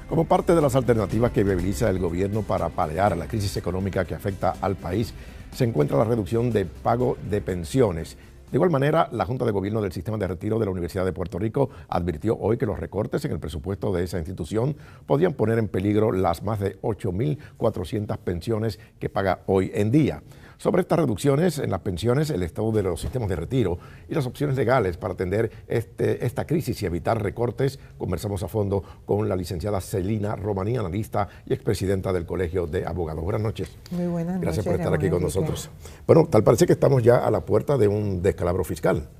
Como parte de las alternativas que viabiliza el gobierno para paliar la crisis económica que afecta al país, se encuentra la reducción de pago de pensiones. De igual manera, la Junta de Gobierno del Sistema de Retiro de la Universidad de Puerto Rico advirtió hoy que los recortes en el presupuesto de esa institución podrían poner en peligro las más de 8.400 pensiones que paga hoy en día. Sobre estas reducciones en las pensiones, el estado de los sistemas de retiro y las opciones legales para atender esta crisis y evitar recortes, conversamos a fondo con la licenciada Celina Romaní, analista y expresidenta del Colegio de Abogados. Buenas noches. Muy buenas noches. Gracias por estar aquí con nosotros. Bueno, tal parece que estamos ya a la puerta de un descalabro fiscal.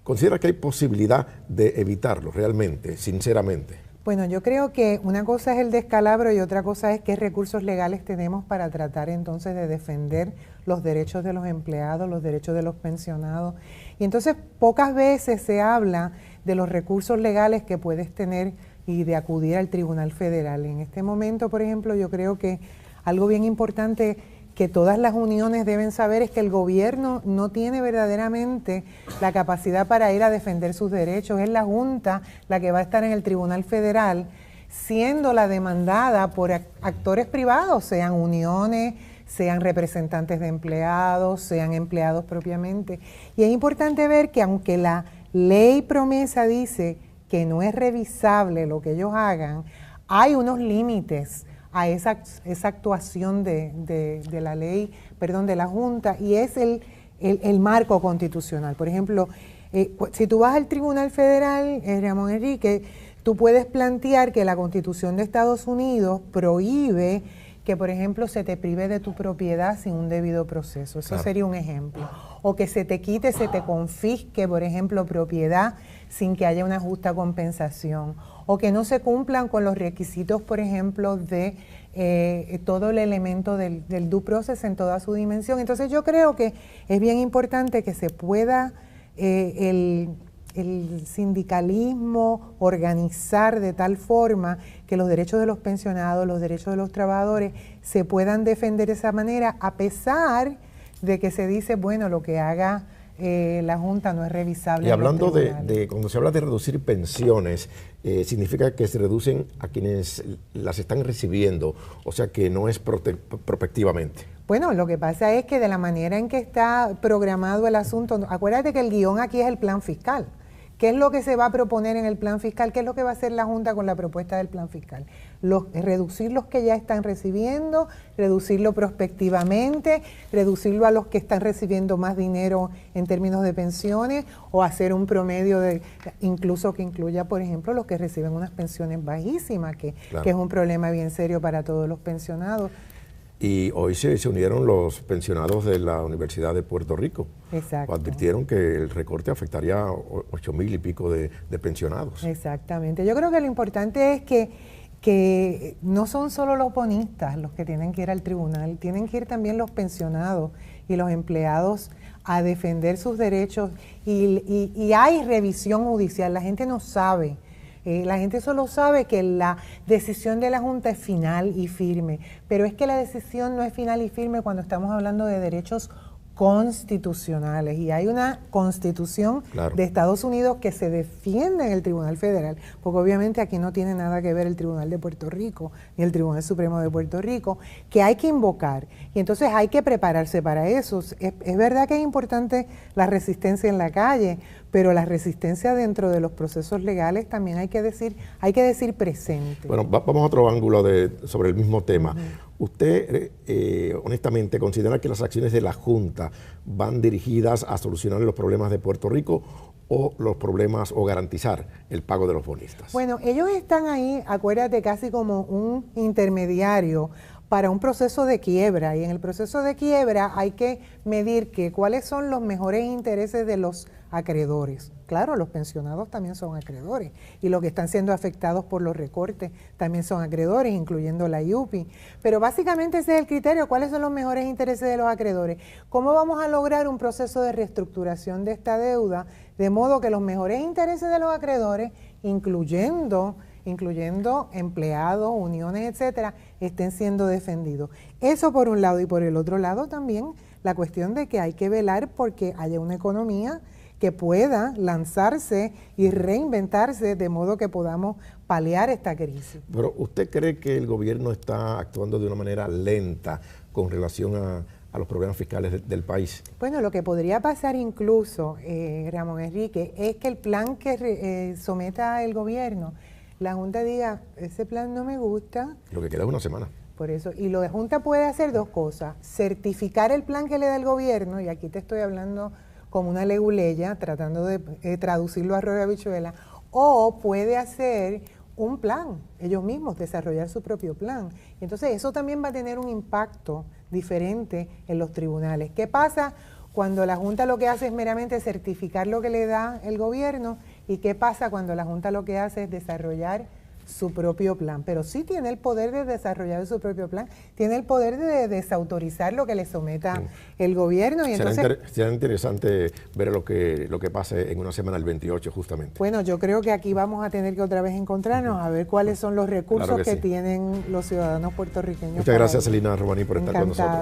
¿Considera que hay posibilidad de evitarlo realmente, sinceramente? Bueno, yo creo que una cosa es el descalabro y otra cosa es qué recursos legales tenemos para tratar entonces de defender los derechos de los empleados, los derechos de los pensionados. Y entonces pocas veces se habla de los recursos legales que puedes tener y de acudir al Tribunal Federal. En este momento, por ejemplo, yo creo que algo bien importante que todas las uniones deben saber es que el gobierno no tiene verdaderamente la capacidad para ir a defender sus derechos. Es la Junta la que va a estar en el Tribunal Federal, siendo la demandada por actores privados, sean uniones, sean representantes de empleados, sean empleados propiamente. Y es importante ver que aunque la ley promesa dice que no es revisable lo que ellos hagan, hay unos límites a esa actuación de la ley, perdón, de la Junta, y es el marco constitucional. Por ejemplo, si tú vas al Tribunal Federal, Ramón Enrique, tú puedes plantear que la Constitución de Estados Unidos prohíbe que, por ejemplo, se te prive de tu propiedad sin un debido proceso. Eso sería un ejemplo. O que se te quite, se te confisque, por ejemplo, propiedad sin que haya una justa compensación. O que no se cumplan con los requisitos, por ejemplo, de todo el elemento del due process en toda su dimensión. Entonces yo creo que es bien importante que se pueda el sindicalismo organizar de tal forma que los derechos de los pensionados, los derechos de los trabajadores se puedan defender de esa manera, a pesar de que se dice, bueno, lo que haga la Junta no es revisable. Y hablando de cuando se habla de reducir pensiones, significa que se reducen a quienes las están recibiendo, o sea que no es prospectivamente. Bueno, lo que pasa es que de la manera en que está programado el asunto, acuérdate que el guión aquí es el plan fiscal. ¿Qué es lo que se va a proponer en el plan fiscal? ¿Qué es lo que va a hacer la Junta con la propuesta del plan fiscal? Reducir los que ya están recibiendo, reducirlo prospectivamente, reducirlo a los que están recibiendo más dinero en términos de pensiones, o hacer un promedio incluso que incluya, por ejemplo, los que reciben unas pensiones bajísimas, que es un problema bien serio para todos los pensionados. Y hoy se unieron los pensionados de la Universidad de Puerto Rico. Exacto. Advirtieron que el recorte afectaría a 8,000 y pico de pensionados. Exactamente. Yo creo que lo importante es que no son solo los bonistas los que tienen que ir al tribunal, tienen que ir también los pensionados y los empleados a defender sus derechos. Y hay revisión judicial, la gente no sabe. La gente solo sabe que la decisión de la Junta es final y firme, pero es que la decisión no es final y firme cuando estamos hablando de derechos constitucionales, y hay una constitución de Estados Unidos que se defiende en el Tribunal Federal, porque obviamente aquí no tiene nada que ver el Tribunal de Puerto Rico ni el Tribunal Supremo de Puerto Rico, que hay que invocar, y entonces hay que prepararse para eso. Es verdad que es importante la resistencia en la calle, pero la resistencia dentro de los procesos legales también hay que decir presente. Bueno, vamos a otro ángulo sobre el mismo tema. ¿Usted honestamente considera que las acciones de la Junta van dirigidas a solucionar los problemas de Puerto Rico o los problemas o garantizar el pago de los bonistas? Bueno, ellos están ahí, acuérdate, casi como un intermediario para un proceso de quiebra, y en el proceso de quiebra hay que medir cuáles son los mejores intereses de los acreedores. Claro, los pensionados también son acreedores, y los que están siendo afectados por los recortes también son acreedores, incluyendo la IUPI. Pero básicamente ese es el criterio: ¿cuáles son los mejores intereses de los acreedores? ¿Cómo vamos a lograr un proceso de reestructuración de esta deuda de modo que los mejores intereses de los acreedores, incluyendo empleados, uniones, etcétera, estén siendo defendidos? Eso por un lado, y por el otro lado también la cuestión de que hay que velar porque haya una economía que pueda lanzarse y reinventarse de modo que podamos paliar esta crisis. Pero ¿usted cree que el gobierno está actuando de una manera lenta con relación a los problemas fiscales del país? Bueno, lo que podría pasar incluso, Ramón Enrique, es que el plan que someta el gobierno, la Junta diga, ese plan no me gusta. Lo que queda es una semana. Por eso, y la Junta puede hacer dos cosas: certificar el plan que le da el gobierno, y aquí te estoy hablando como una leguleya, tratando de traducirlo a arroz y habichuela, o puede hacer un plan, ellos mismos desarrollar su propio plan. Entonces eso también va a tener un impacto diferente en los tribunales. ¿Qué pasa cuando la Junta lo que hace es meramente certificar lo que le da el gobierno? ¿Y qué pasa cuando la Junta lo que hace es desarrollar su propio plan? Pero sí tiene el poder de desarrollar su propio plan, tiene el poder de desautorizar lo que le someta el gobierno. Y entonces, será interesante ver lo que pase en una semana, el 28 justamente. Bueno, yo creo que aquí vamos a tener que otra vez encontrarnos a ver cuáles son los recursos que tienen los ciudadanos puertorriqueños. Muchas gracias, Celina Romaní, por estar con nosotros.